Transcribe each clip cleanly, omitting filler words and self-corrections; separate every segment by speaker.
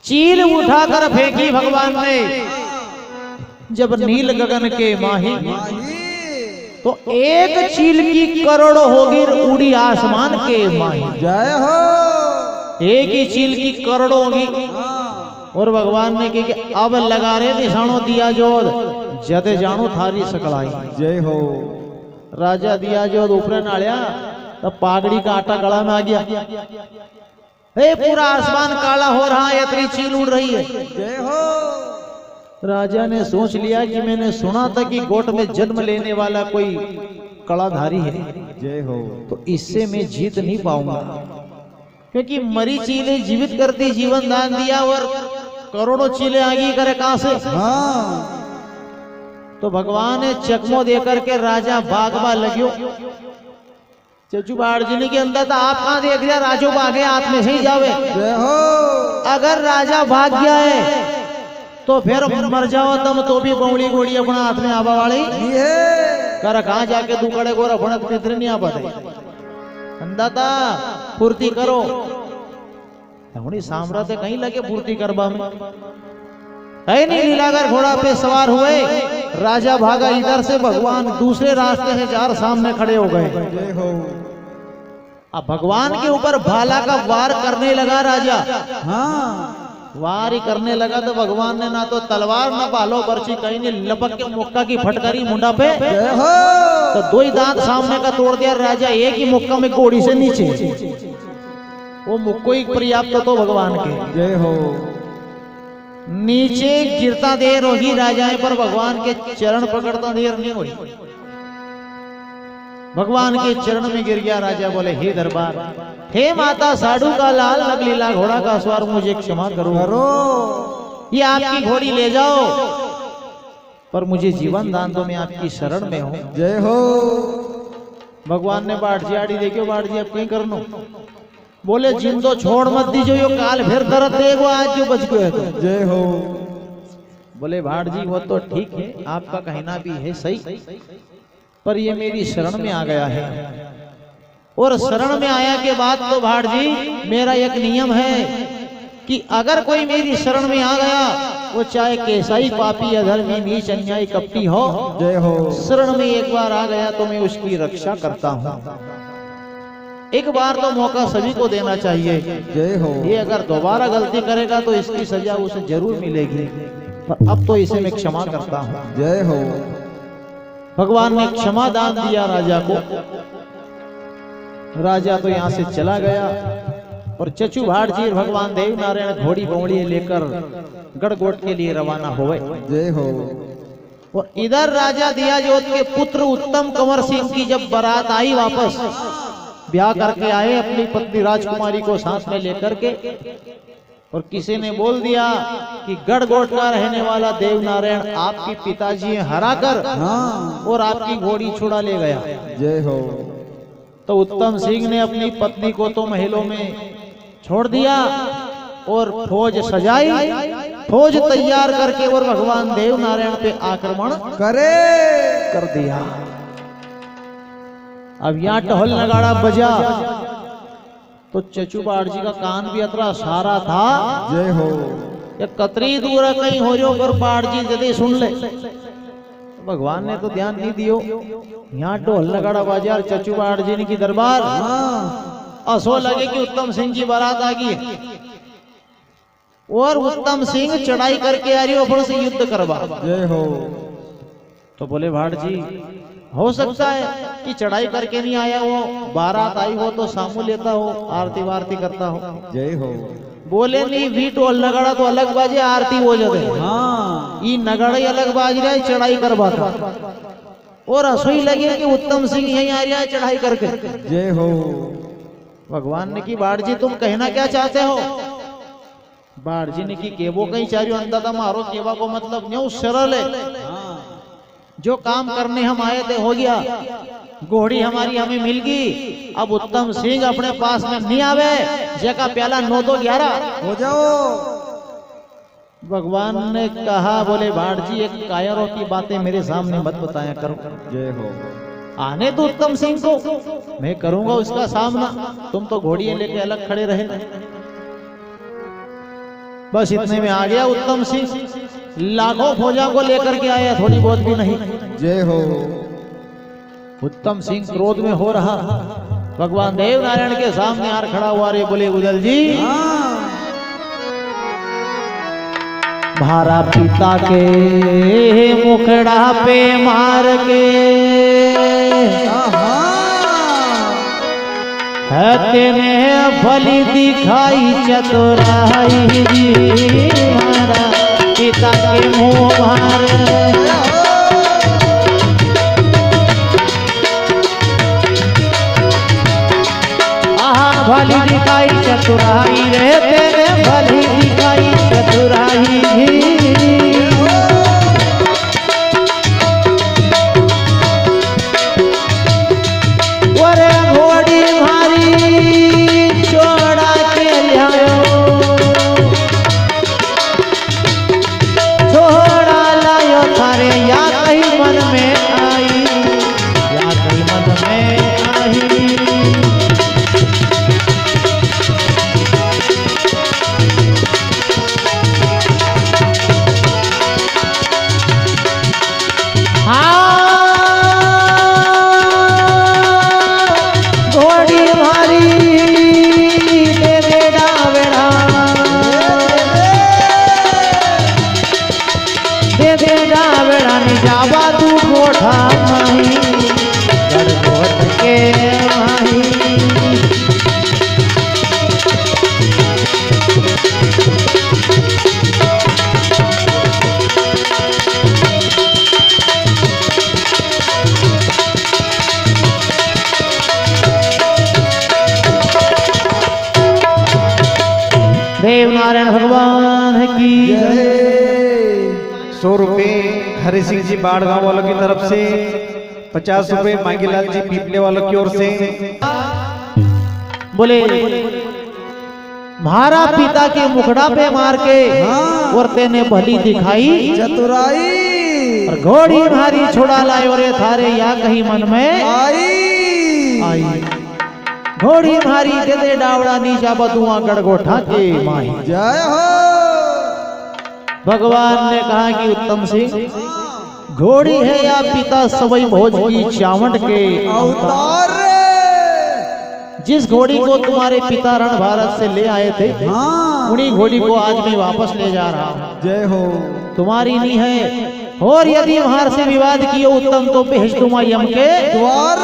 Speaker 1: चील उठाकर फेंकी भगवान ने, जब नील गगन के माही, तो एक चील की करोड़ों होगी उड़ी आसमान के माही।
Speaker 2: जय हो।
Speaker 1: एक ही चील की करोड़ों होगी। और भगवान ने कि अब लगा रहे निशानों दिया जोद, जते जानू थारी सकलाई।
Speaker 2: जय हो।
Speaker 1: राजा दिया जोद ऊपर नालिया, तब पागड़ी का आटा गला में आ गया। हे पूरा आसमान काला हो रहा है, इतनी चील उड़ रही है।
Speaker 2: जय हो।
Speaker 1: राजा ने सोच लिया कि मैंने सुना था कि गोट में जन्म लेने वाला कोई कलाधारी है।
Speaker 2: जय हो।
Speaker 1: तो इससे मैं जीत नहीं पाऊंगा, क्योंकि मरी चीलें जीवित करती जीवन दान दिया और करोड़ों चीलें आगे करे कहां से।
Speaker 2: हाँ।
Speaker 1: तो भगवान ने चकमो देकर के राजा भागवा लग्यो। चचू बाड़जनी के अंदर था, आप कहां देख लिया, राजो भागे हाथ में से ही जावे।
Speaker 2: जय हो।
Speaker 1: अगर राजा भाग गया है तो फिर मर जाओ तुम तो भी बौड़ी गोड़ी अपना हाथ में आवा वाली कर कहां जाके दुकड़े गोरा भड़क निद्र नहीं आ पाते। अंदाता फुर्ती करो, हमारी साम्राज्य कहीं लगे फुर्ती करबा में है नहीं। लीलागर घोड़ा पे सवार हुए, राजा भागा इधर से, भगवान दूसरे रास्ते से जार सामने खड़े हो गए।
Speaker 2: जय हो।
Speaker 1: अब भगवान के ऊपर भाला का वार करने लगा राजा।
Speaker 2: हाँ।
Speaker 1: वार ही करने लगा तो भगवान ने ना तो तलवार ना भालो बर्ची कहीं ने लपक के मुक्का की फटकारी मुंडा पे।
Speaker 2: जय हो।
Speaker 1: तो दो ही दांत सामने का तोड़ दिया राजा, एक ही मुक्का में घोड़ी से नीचे। वो मुक्को ही पर्याप्त तो भगवान के।
Speaker 2: जय हो।
Speaker 1: नीचे गिरता देर होगी राजाएं, पर भगवान के चरण पकड़ता देर नहीं हुई। भगवान के चरण में गिर गया राजा। बोले हे दरबार, हे माता साधु का लाल नगलीला घोड़ा का सवार, मुझे क्षमा करो। ये आपकी घोड़ी ले जाओ, पर मुझे जीवन दान दो, मैं आपकी शरण में हूँ।
Speaker 2: जय हो।
Speaker 1: भगवान ने बाढ़जी आड़ी देखियो, बाढ़जी अब कहीं करनो। बोले जिन तो छोड़ मत दीजो, यो काल फिर दर्द देगो आज जो बच गए। तो
Speaker 2: जय हो।
Speaker 1: बोले भाट जी वो तो ठीक है, आपका कहना भी है सही, पर ये मेरी शरण में आ गया है, और शरण में आया के बाद तो भाट जी मेरा एक नियम है कि अगर कोई मेरी शरण में आ गया, वो चाहे कैसा ही पापी अधर्मी नीच अन्यायी कपटी हो,
Speaker 2: जय हो।
Speaker 1: शरण में एक बार आ गया तो मैं उसकी रक्षा करता हूँ। एक बार तो मौका सभी को देना चाहिए।
Speaker 2: जय हो।
Speaker 1: ये अगर दोबारा गलती करेगा तो इसकी सजा उसे जरूर मिलेगी, पर अब तो इसे मैं क्षमा करता हूँ।
Speaker 2: जय हो।
Speaker 1: भगवान ने क्षमा दान दिया राजा को। राजा तो यहाँ से चला गया, और चचू भाट जी भगवान देव नारायण घोड़ी बौड़ी लेकर गढ़गोट के लिए रवाना हुए।
Speaker 2: जय हो।
Speaker 1: और इधर राजा दियाजोत के पुत्र उत्तम कंवर सिंह की जब बारात आई, वापस ब्याह करके आए अपनी पत्नी राजकुमारी को साथ में लेकर के, और किसी ने बोल दिया कि गढ़गोट का रहने वाला देव नारायण आपके पिताजी हराकर और आपकी घोड़ी छुड़ा ले गया।
Speaker 2: जय हो।
Speaker 1: तो उत्तम सिंह ने अपनी पत्नी को तो महलों में छोड़ दिया और फौज सजाई, फौज तैयार करके और भगवान देव नारायण पे आक्रमण कर दिया। अब यहाँ टहल नगाड़ा बजा तो चचू बाड़ जी का कान भी अतरा सारा था।
Speaker 2: जय हो।
Speaker 1: ये कतरी दूर कहीं हो जो पर बाड़ जी जल्दी सुन ले। भगवान ने तो ध्यान नहीं दियो। यहाँ ढोल नगाड़ा बाजा और चचू बाड़ जी की दरबार। असो लगे कि उत्तम सिंह की बारात आ गई, और उत्तम सिंह चढ़ाई करके आ रही हो से युद्ध करवा।
Speaker 2: जय हो।
Speaker 1: तो बोले भाट जी हो सकता है कि चढ़ाई करके नहीं आया हो, बारात आई हो तो सामू लेता हो, आरती वारती करता हो।
Speaker 2: जय हो।
Speaker 1: बोले नहीं भी ढोल नगाड़ा तो अलग बाजे, आरती हो जाते।
Speaker 2: हाँ।
Speaker 1: ये नगाड़ा अलग बाज रहा है, चढ़ाई करवा था। और असोई लगे कि उत्तम सिंह यहीं आ रहा है चढ़ाई करके।
Speaker 2: जय हो।
Speaker 1: भगवान ने की बाढ़ जी तुम कहना क्या चाहते हो? बाढ़ जी ने की केवो कहीं चारियो अंदाता मारो केवा को मतलब न्यू सरल है। जो काम करने हम आए थे हो गया, घोड़ी हमारी हमें मिल गई। अब उत्तम सिंह अपने पास में नहीं आवे, जगह प्याला 9-11
Speaker 2: हो जाओ।
Speaker 1: भगवान ने कहा बोले भाट जी एक कायरों की बातें मेरे सामने मत बताया करो।
Speaker 2: जय हो।
Speaker 1: आने दो उत्तम सिंह को, मैं करूंगा उसका सामना, तुम तो घोड़ियां लेके अलग खड़े रहे। बस इतने में आ गया उत्तम सिंह। लाखों फौजा को लेकर के आया, थोड़ी बहुत भी नहीं।
Speaker 2: जय हो।
Speaker 1: उत्तम सिंह क्रोध में हो रहा, भगवान देव नारायण के सामने आर खड़ा हुआ। रे बोले उदल जी, भारा पिता के मुखड़ा पे मार के है तेने भली दिखाई चतुराई। भारा पिता के मुँह मार भली दिखाई चतुराई रे, तेरे भली दिखाई चतुराई। ओरे घोड़ी मारी छोड़ा के लायो, छोड़ा लायो थारे या कहीं मन में आई, या कहीं मन में आई। देव नारायण भगवान की जय।
Speaker 3: 100 रुपए हरि सिंह जी बाढ़ गांव वालों की तरफ से, 50 रुपए मांगीलाल जी पीपले वालों की ओर से।
Speaker 1: बोले मारा पिता के मुखड़ा पे मार के और तेने भली दिखाई
Speaker 2: चतुराई,
Speaker 1: और घोड़ी मारी छोड़ा लाए और थारे या कहीं मन में आई। घोड़ी मारी दे दे डावड़ा नीचा बदुआ गड़गोठा के माही।
Speaker 2: जय हो।
Speaker 1: भगवान ने कहा कि उत्तम सिंह, घोड़ी है या पिता सवई भोज की चावंट के
Speaker 2: अवतार।
Speaker 1: जिस घोड़ी को तुम्हारे पिता रण भारत से ले आए थे, उन्हीं घोड़ी को आज मैं वापस ले जा रहा हूँ।
Speaker 2: जय हो।
Speaker 1: तुम्हारी नहीं है, और यदि वहां से विवाद किए उत्तम तो भेज दूंगा यम के द्वार।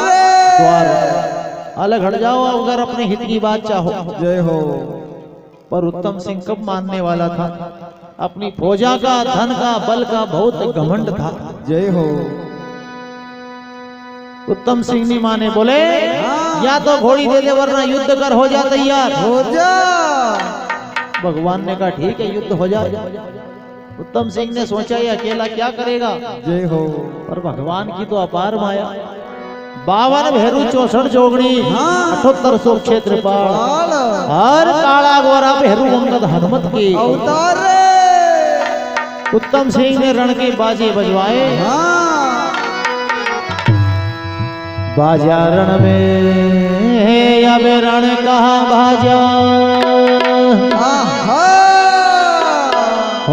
Speaker 1: अलग हट जाओ अगर अपने हित की बात चाहो।
Speaker 2: जय हो।
Speaker 1: पर उत्तम सिंह कब मानने वाला था? अपनी फौजा का, धन का, बल का बहुत घमंड था।
Speaker 2: जय हो।
Speaker 1: उत्तम सिंह नहीं माने, बोले या तो घोड़ी दे दे वरना युद्ध कर, हो जा तैयार
Speaker 2: हो जा।
Speaker 1: भगवान ने कहा ठीक है युद्ध हो जा। उत्तम सिंह ने सोचा ये अकेला क्या करेगा।
Speaker 2: जय हो।
Speaker 1: पर भगवान की तो अपार माया। 52 भेरू 64 जोगणी 78 सौ क्षेत्रफल, हर काला गोरा भेरू अंगद हनुमत के
Speaker 2: अवतार।
Speaker 1: उत्तम सिंह ने रण के बाजे बजवाए। बाजा रण में अब रण कहा बाजा,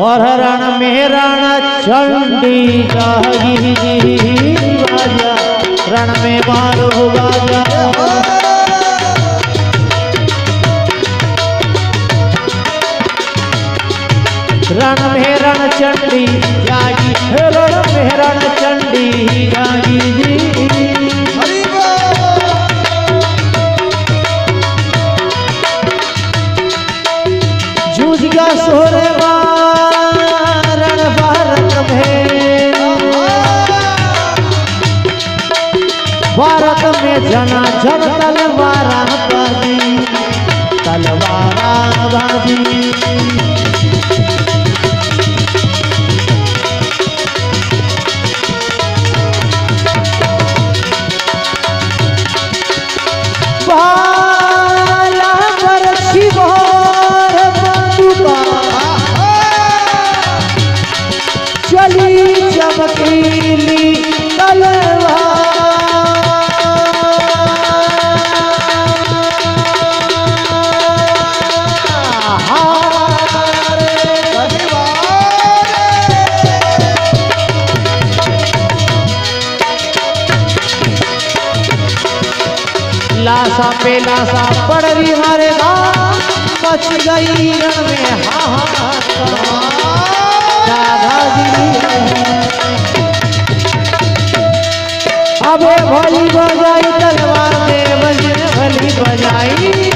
Speaker 1: और रण में रण चंडी जागी। बाजा रण में मारो बाजा, रण में रण चंडी जागी, रण में रण चंडी जागी जी। जूझ गया सोरे रण भारत में, भारत में जना जब तलवारा बाजी, तलवारा बाजी। बाला बरछी मोर बंदूका, चली चमकीली तलवार। सा पेला सा पड़री मारे बच गई रण में राधा जी अबे भली बजाई तलवार में बजने भली बजाई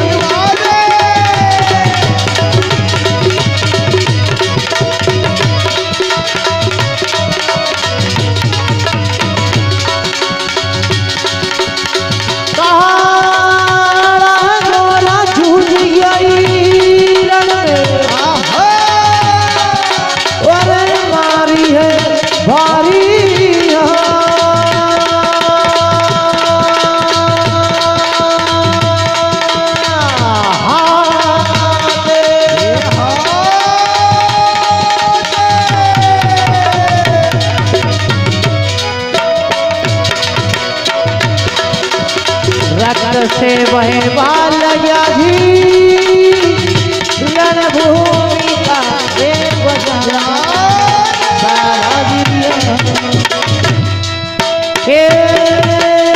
Speaker 1: से वहे बाल लगा रणभूमि का एक बजा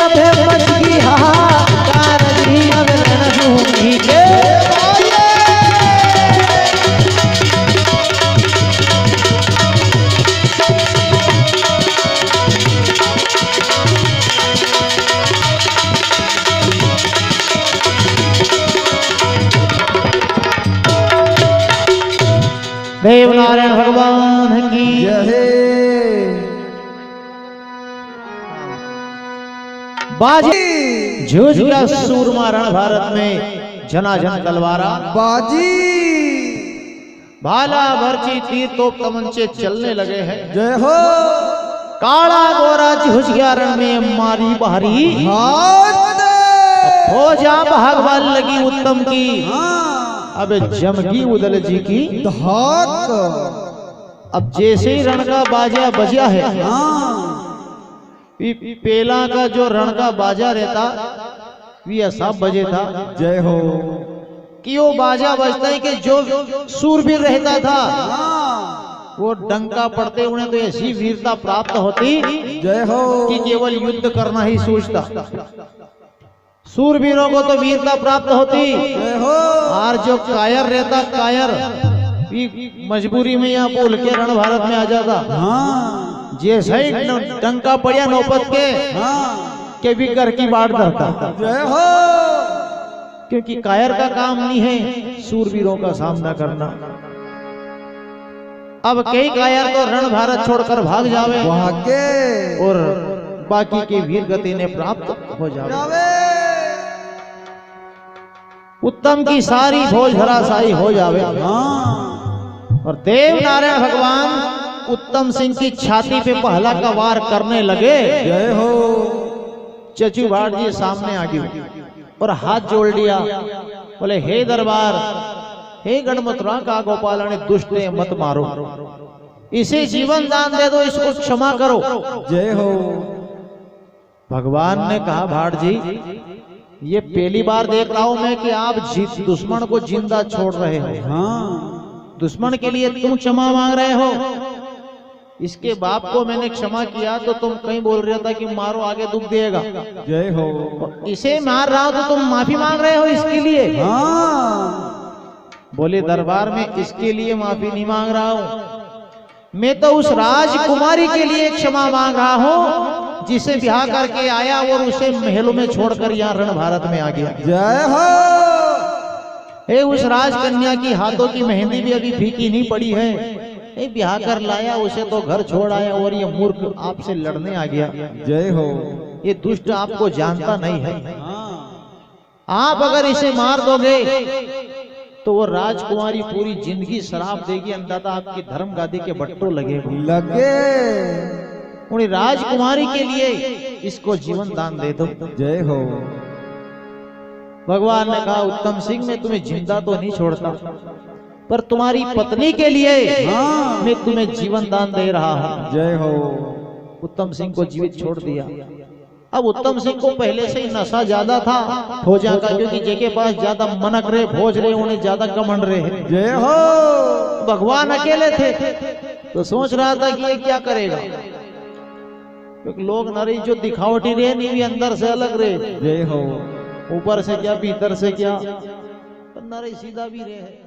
Speaker 1: अभे मच की हाहाकार अब रणभूमि के देव नारायण भगवान की बाजी झूझ गया सूरमा रण भारत में झनाझन तलवारा
Speaker 2: बाजी
Speaker 1: भाला भरची तीर तोप तमंचे चलने लगे हैं
Speaker 2: जय हो
Speaker 1: काला गोरा झूझ गया रण में मारी बहारी हो जा भागवाल लगी उत्तम की अब जमगी उदल जी की
Speaker 2: धाक
Speaker 1: अब जैसे ही रण का बाजा बजा है पेला का जो रण का बाजा रहता भी ऐसा बजे था
Speaker 2: जय हो
Speaker 1: कि वो बाजा बजता है कि जो सूरवीर रहता था वो डंका पड़ते उन्हें तो ऐसी वीरता प्राप्त होती
Speaker 2: जय हो
Speaker 1: कि केवल युद्ध करना ही सोचता सूरवीरों को तो वीरता प्राप्त होती
Speaker 2: जय हो
Speaker 1: और जो कायर रहता कायर मजबूरी में यहाँ बोल के रण भारत में आ जाता जैसे ही डंका पड़िया नौपत के भी घर की बाढ़ धरता
Speaker 2: जय हो
Speaker 1: क्योंकि कायर का काम नहीं है सूरवीरों का सामना करना। अब कई कायर तो रण भारत छोड़कर भाग जावे
Speaker 2: के
Speaker 1: और बाकी की वीर गति ने प्राप्त हो जावे उत्तम की सारी भोज धराशायी हो जावे और देव नारायण भगवान उत्तम सिंह की छाती पे पहला का वार करने लगे
Speaker 2: जय हो
Speaker 1: चचू भाट जी सामने आ गई और हाथ जोड़ लिया बोले हे दरबार हे गणमथुरा का गोपालने दुष्ट मत मारो इसे जीवन दान दे दो इसको क्षमा करो
Speaker 2: जय हो
Speaker 1: भगवान ने कहा भाट जी ये पहली बार देख रहा हूं मैं कि आप दुश्मन को जिंदा छोड़ रहे हो दुश्मन के लिए तुम क्षमा मांग रहे हो इसके बाप को मैंने क्षमा किया तो तुम कहीं बोल रहा था कि मारो आगे दुख देगा
Speaker 2: जय हो
Speaker 1: इसे मार रहा हो तो तुम माफी मांग रहे हो इसके लिए बोले दरबार में इसके लिए माफी नहीं मांग रहा हूं मैं तो उस राजकुमारी के लिए क्षमा मांग रहा हूं जिसे ब्याह करके आया और उसे महलों में छोड़कर यहाँ रण भारत में आ गया
Speaker 2: जय हो
Speaker 1: हे उस राजकन्या की हाथों की मेहंदी भी अभी फीकी नहीं पड़ी है ये ब्याह कर लाया उसे तो घर छोड़ आया और ये मूर्ख आपसे लड़ने आ गया
Speaker 2: जय हो
Speaker 1: ये दुष्ट आपको जानता नहीं है आप अगर इसे मार दोगे तो वो राजकुमारी पूरी जिंदगी शराब देगी अंदाता आपकी धर्म गादी के बट्टों लगे उन्हें राजकुमारी के लिए इसको जीवन दान दे दो
Speaker 2: जय हो
Speaker 1: भगवान ने कहा उत्तम सिंह मैं तुम्हें जिंदा तो नहीं छोड़ता पर तुम्हारी पत्नी के लिए मैं तुम्हें जीवन दान दे रहा हूं
Speaker 2: जय हो
Speaker 1: उत्तम सिंह को जीवित छोड़ दिया अब उत्तम सिंह को पहले से ही नशा ज्यादा था फौजा का क्योंकि जेके पास ज्यादा मनक रहे भोज रहे उन्हें ज्यादा कमंड रहे
Speaker 2: जय हो
Speaker 1: भगवान अकेले थे तो सोच रहा था कि ये क्या करेगा क्योंकि लोग नरी जो दिखावटी रहे नहीं भी अंदर से अलग रहे
Speaker 2: जय हो
Speaker 1: ऊपर से क्या भीतर से क्या, पर नरे सीधा भी रहे।